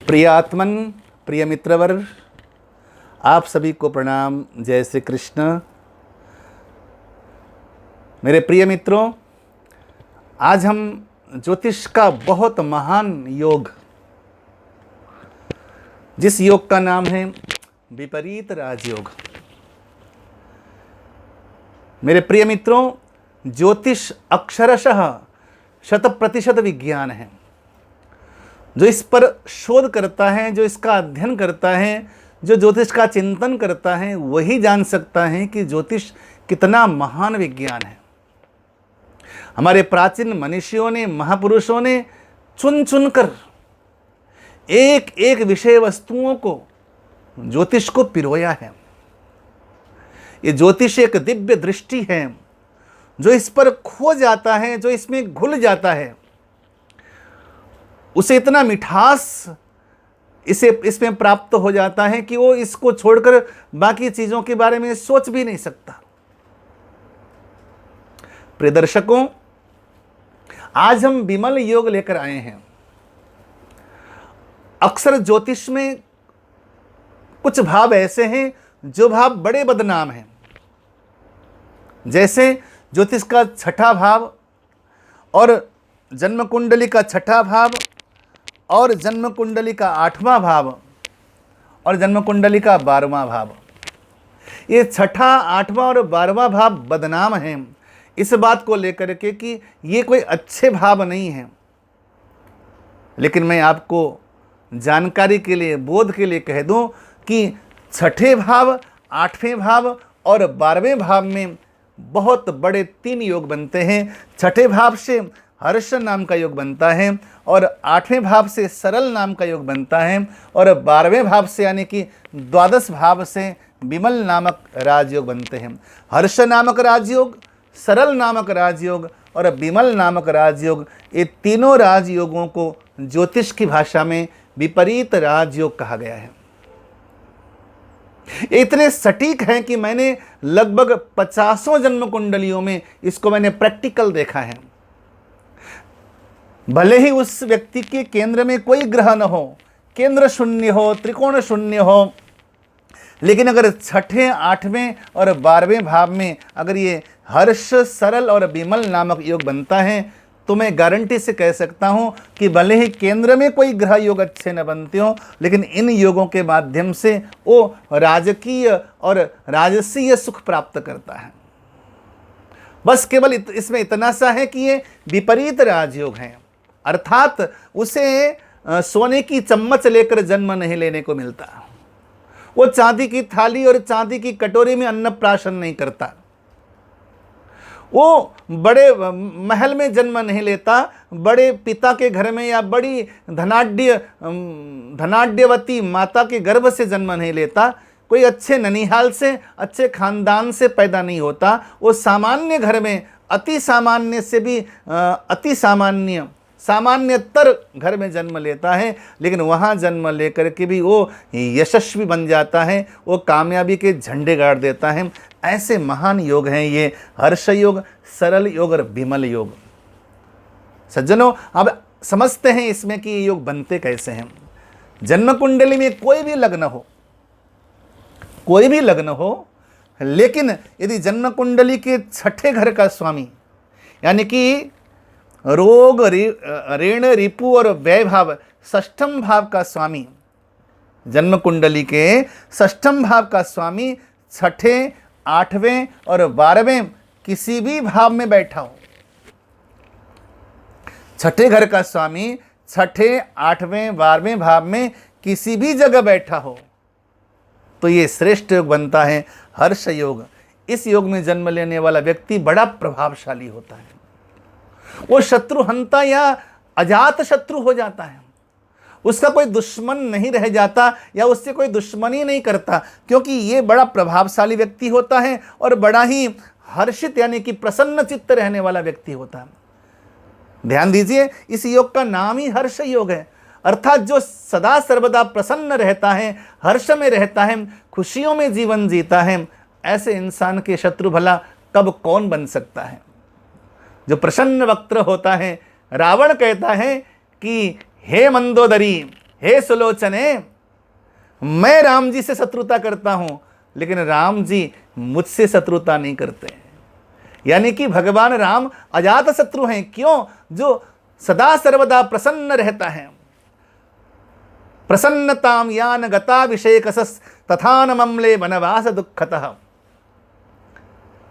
प्रिय आत्मन, प्रिय मित्रवर, आप सभी को प्रणाम। जय श्री कृष्ण। मेरे प्रिय मित्रों, आज हम ज्योतिष का बहुत महान योग, जिस योग का नाम है विपरीत राजयोग। मेरे प्रिय मित्रों, ज्योतिष अक्षरशः 100% विज्ञान है। जो इस पर शोध करता है, जो इसका अध्ययन करता है, जो ज्योतिष का चिंतन करता है, वही जान सकता है कि ज्योतिष कितना महान विज्ञान है। हमारे प्राचीन मनीषियों ने, महापुरुषों ने चुन चुन कर एक एक विषय वस्तुओं को, ज्योतिष को पिरोया है। ये ज्योतिष एक दिव्य दृष्टि है। जो इस पर खो जाता है, जो इसमें घुल जाता है, उसे इतना मिठास इसमें प्राप्त हो जाता है कि वो इसको छोड़कर बाकी चीजों के बारे में सोच भी नहीं सकता। प्रिय दर्शकों, आज हम विमल योग लेकर आए हैं। अक्सर ज्योतिष में कुछ भाव ऐसे हैं जो भाव बड़े बदनाम हैं। जैसे ज्योतिष का छठा भाव और जन्म कुंडली का छठा भाव और जन्म कुंडली का 8वां भाव और जन्म कुंडली का 12वां भाव, ये छठा, 8वां और 12वां भाव बदनाम हैं इस बात को लेकर के कि ये कोई अच्छे भाव नहीं हैं। लेकिन मैं आपको जानकारी के लिए, बोध के लिए कह दूं कि छठे भाव, 8वें भाव और 12वें भाव में बहुत बड़े 3 योग बनते हैं। छठे भाव से हर्ष नाम का योग बनता है और 8वें भाव से सरल नाम का योग बनता है और 12वें भाव से यानी कि द्वादश भाव से विमल नामक राजयोग बनते हैं। हर्ष नामक राजयोग, सरल नामक राजयोग और विमल नामक राजयोग, ये तीनों राजयोगों को ज्योतिष की भाषा में विपरीत राजयोग कहा गया है। इतने सटीक हैं कि मैंने लगभग 50 जन्म कुंडलियों में इसको मैंने प्रैक्टिकल देखा है। भले ही उस व्यक्ति के केंद्र में कोई ग्रह न हो, केंद्र शून्य हो, त्रिकोण शून्य हो, लेकिन अगर छठे, 8वें और 12वें भाव में अगर ये हर्ष, सरल और विमल नामक योग बनता है तो मैं गारंटी से कह सकता हूं कि भले ही केंद्र में कोई ग्रह योग अच्छे न बनते हो, लेकिन इन योगों के माध्यम से वो राजकीय और राजसीय सुख प्राप्त करता है। बस केवल इसमें इतना सा है कि ये विपरीत राजयोग हैं, अर्थात उसे सोने की चम्मच लेकर जन्म नहीं लेने को मिलता। वो चांदी की थाली और चांदी की कटोरी में अन्नप्राशन नहीं करता। वो बड़े महल में जन्म नहीं लेता, बड़े पिता के घर में या बड़ी धनाढ्यवती माता के गर्भ से जन्म नहीं लेता। कोई अच्छे ननिहाल से, अच्छे खानदान से पैदा नहीं होता। वो सामान्य घर में, अति सामान्य से भी अति सामान्यतर घर में जन्म लेता है, लेकिन वहाँ जन्म लेकर के भी वो यशस्वी बन जाता है, वो कामयाबी के झंडे गाड़ देता है। ऐसे महान योग हैं ये हर्ष योग, सरल योग और विमल योग। सज्जनों, अब समझते हैं इसमें कि ये योग बनते कैसे हैं। जन्म कुंडली में कोई भी लग्न हो, लेकिन यदि जन्म कुंडली के छठे घर का स्वामी यानी कि रोग, ऋण, रिपु और व्यय भाव, षष्ठम भाव का स्वामी, जन्म कुंडली के षष्ठम भाव का स्वामी छठे, 8वें और 12वें किसी भी भाव में बैठा हो, छठे घर का स्वामी छठे, 8वें, 12वें भाव में किसी भी जगह बैठा हो, तो ये श्रेष्ठ योग बनता है हर्ष योग। इस योग में जन्म लेने वाला व्यक्ति बड़ा प्रभावशाली होता है। वो शत्रुहंता या अजात शत्रु हो जाता है। उसका कोई दुश्मन नहीं रह जाता या उससे कोई दुश्मनी नहीं करता, क्योंकि ये बड़ा प्रभावशाली व्यक्ति होता है और बड़ा ही हर्षित यानी कि प्रसन्न चित्त रहने वाला व्यक्ति होता है। ध्यान दीजिए, इस योग का नाम ही हर्ष योग है, अर्थात जो सदा सर्वदा प्रसन्न रहता है, हर्ष में रहता है, खुशियों में जीवन जीता है, ऐसे इंसान के शत्रु भला कब कौन बन सकता है। जो प्रसन्न वक्त्र होता है, रावण कहता है कि हे मंदोदरी, हे सुलोचने, मैं राम जी से शत्रुता करता हूं, लेकिन राम जी मुझसे शत्रुता नहीं करते। यानी कि भगवान राम अजात शत्रु हैं। क्यों? जो सदा सर्वदा प्रसन्न रहता है। प्रसन्नताम यान गता विषेकसस् तथा न ममले वनवास दुखतः।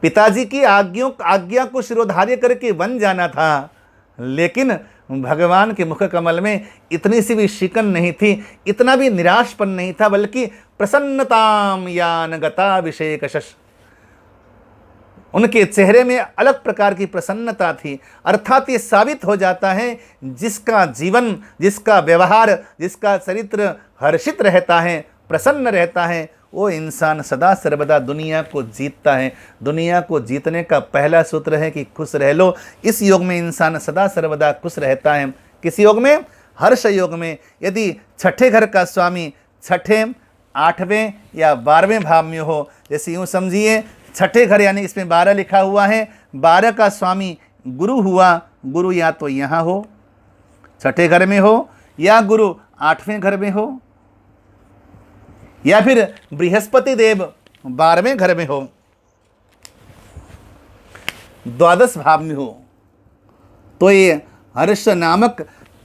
पिताजी की आज्ञा को शिरोधार्य करके वन जाना था, लेकिन भगवान के मुख कमल में इतनी सी भी शिकन नहीं थी, इतना भी निराशपन नहीं था, बल्कि प्रसन्नताम यान गता विषेकसस्, उनके चेहरे में अलग प्रकार की प्रसन्नता थी। अर्थात ये साबित हो जाता है, जिसका जीवन, जिसका व्यवहार, जिसका चरित्र हर्षित रहता है, प्रसन्न रहता है, वो इंसान सदा सर्वदा दुनिया को जीतता है। दुनिया को जीतने का पहला सूत्र है कि खुश रह लो। इस योग में इंसान सदा सर्वदा खुश रहता है। किस योग में? हर्ष योग में। यदि छठे घर का स्वामी छठे, आठवें या 12वें भाव में हो, जैसे यूँ समझिए, छठे घर यानी इसमें 12 लिखा हुआ है, 12 का स्वामी गुरु हुआ। गुरु या तो यहाँ हो, छठे घर में हो, या गुरु 8वें घर में हो, या फिर बृहस्पति देव 12वें घर में हो, 12 भाव में हो, तो ये हर्ष नामक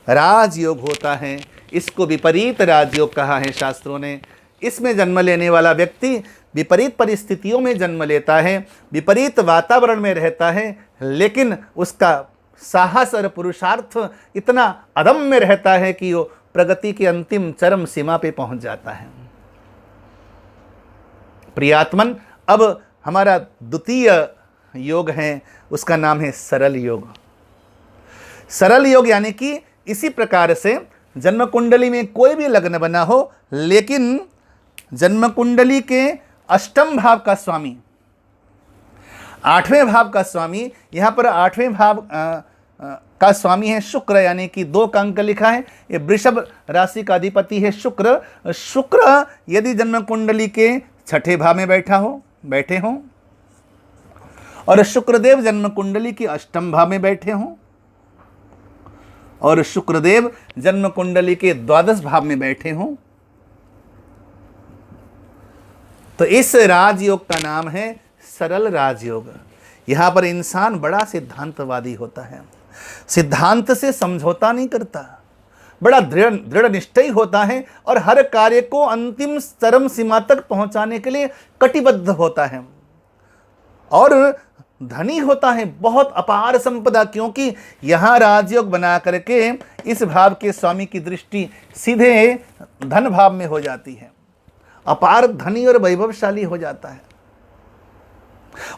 राजयोग होता है। इसको विपरीत राजयोग कहा है शास्त्रों ने। इसमें जन्म लेने वाला व्यक्ति विपरीत परिस्थितियों में जन्म लेता है, विपरीत वातावरण में रहता है, लेकिन उसका साहस और पुरुषार्थ इतना अदम्य रहता है कि वो प्रगति की अंतिम चरम सीमा पे पहुंच जाता है। प्रियात्मन, अब हमारा द्वितीय योग है, उसका नाम है सरल योग। सरल योग यानी कि इसी प्रकार से जन्म कुंडली में कोई भी लग्न बना हो, लेकिन जन्म कुंडली के अष्टम भाव का स्वामी, 8वें भाव का स्वामी, यहाँ पर 8वें भाव का स्वामी है शुक्र, यानी कि 2 का अंक लिखा है। ये वृषभ राशि का अधिपति है शुक्र। शुक्र यदि जन्म कुंडली के छठे भाव में बैठे हों, और शुक्रदेव जन्म कुंडली के अष्टम भाव में बैठे हों, और शुक्रदेव जन्म कुंडली के 12 भाव में बैठे हों, तो इस राजयोग का नाम है सरल राजयोग। यहाँ पर इंसान बड़ा सिद्धांतवादी होता है, सिद्धांत से समझौता नहीं करता, बड़ा दृढ़ निश्चयी होता है, और हर कार्य को अंतिम चरम सीमा तक पहुंचाने के लिए कटिबद्ध होता है, और धनी होता है, बहुत अपार संपदा। क्योंकि यहाँ राजयोग बना करके इस भाव के स्वामी की दृष्टि सीधे धन भाव में हो जाती है, अपार धनी और वैभवशाली हो जाता है।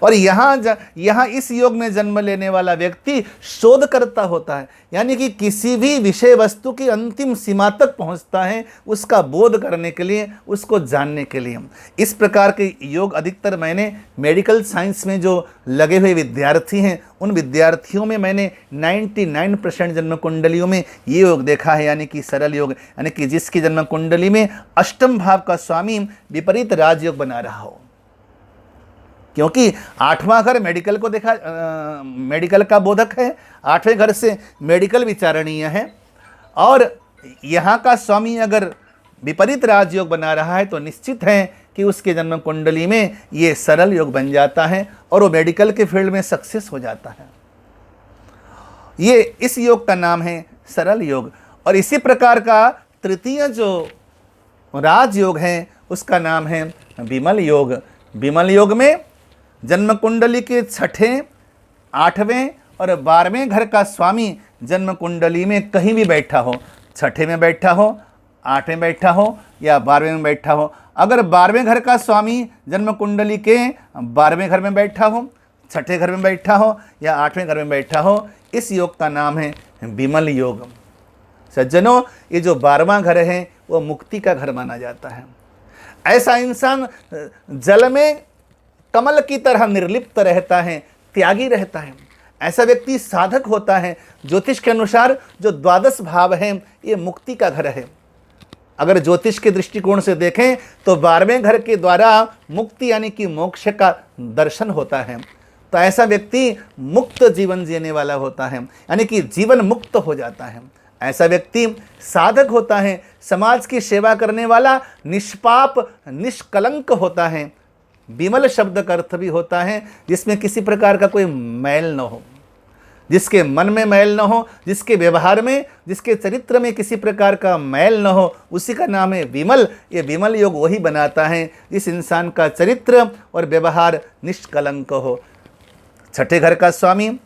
और यहाँ इस योग में जन्म लेने वाला व्यक्ति शोध करता होता है, यानी कि किसी भी विषय वस्तु की अंतिम सीमा तक पहुंचता है, उसका बोध करने के लिए, उसको जानने के लिए। इस प्रकार के योग अधिकतर मैंने मेडिकल साइंस में जो लगे हुए विद्यार्थी हैं, उन विद्यार्थियों में मैंने 99% जन्म कुंडलियों में ये योग देखा है, यानी कि सरल योग, यानी कि जिसकी जन्म कुंडली में अष्टम भाव का स्वामी विपरीत राजयोग बना रहा हो। क्योंकि 8वां घर मेडिकल को मेडिकल का बोधक है, 8वें घर से मेडिकल विचारणीय है, और यहाँ का स्वामी अगर विपरीत राजयोग बना रहा है तो निश्चित है कि उसके जन्म कुंडली में ये सरल योग बन जाता है, और वो मेडिकल के फील्ड में सक्सेस हो जाता है। ये इस योग का नाम है सरल योग। और इसी प्रकार का तृतीय जो राजयोग है उसका नाम है विमल योग। विमल योग में जन्म कुंडली के छठे, 8वें और 12वें घर का स्वामी जन्म कुंडली में कहीं भी बैठा हो, छठे में बैठा हो, 8वें में बैठा हो, या 12वें में बैठा हो। अगर 12वें घर का स्वामी जन्म कुंडली के 12वें घर में बैठा हो, छठे घर में बैठा हो, या 8वें घर में बैठा हो, इस योग का नाम है विमल योग। सज्जनों, ये जो 12वां घर है वो मुक्ति का घर माना जाता है। ऐसा इंसान जल में कमल की तरह निर्लिप्त रहता है, त्यागी रहता है। ऐसा व्यक्ति साधक होता है। ज्योतिष के अनुसार जो 12 भाव है ये मुक्ति का घर है। अगर ज्योतिष के दृष्टिकोण से देखें तो 12वें घर के द्वारा मुक्ति यानी कि मोक्ष का दर्शन होता है। तो ऐसा व्यक्ति मुक्त जीवन जीने वाला होता है, यानी कि जीवन मुक्त हो जाता है। ऐसा व्यक्ति साधक होता है, समाज की सेवा करने वाला, निष्पाप निष्कलंक होता है। विमल शब्द का अर्थ भी होता है जिसमें किसी प्रकार का कोई मैल न हो, जिसके मन में मैल न हो, जिसके व्यवहार में, जिसके चरित्र में किसी प्रकार का मैल न हो, उसी का नाम है विमल। ये विमल योग वही बनाता है जिस इंसान का चरित्र और व्यवहार निष्कलंक हो। छठे घर का स्वामी,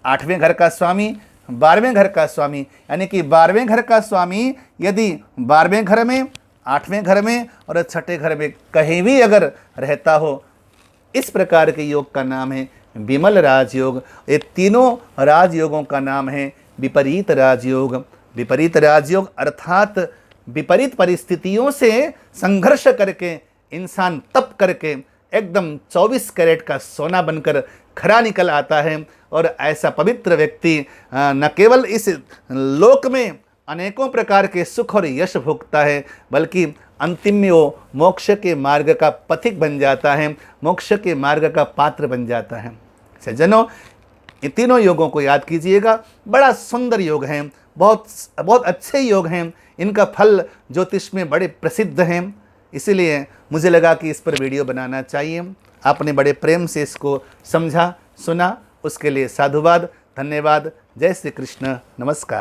आठवें घर का स्वामी, 12वें घर का स्वामी, यानी कि 12वें घर का स्वामी यदि 12वें घर में, 8वें घर में और छठे घर में कहीं भी अगर रहता हो, इस प्रकार के योग का नाम है विमल राजयोग। ये तीनों राजयोगों का नाम है विपरीत राजयोग। विपरीत राजयोग अर्थात विपरीत परिस्थितियों से संघर्ष करके इंसान तप करके एकदम 24 कैरेट का सोना बनकर खरा निकल आता है। और ऐसा पवित्र व्यक्ति न केवल इस लोक में अनेकों प्रकार के सुख और यश भोगता है, बल्कि अंतिम में वो मोक्ष के मार्ग का पथिक बन जाता है, मोक्ष के मार्ग का पात्र बन जाता है। सज्जनों, ये तीनों योगों को याद कीजिएगा। बड़ा सुंदर योग हैं, बहुत बहुत अच्छे योग हैं। इनका फल ज्योतिष में बड़े प्रसिद्ध हैं, इसीलिए मुझे लगा कि इस पर वीडियो बनाना चाहिए। आपने बड़े प्रेम से इसको समझा, सुना, उसके लिए साधुवाद, धन्यवाद। जय श्री कृष्ण, नमस्कार।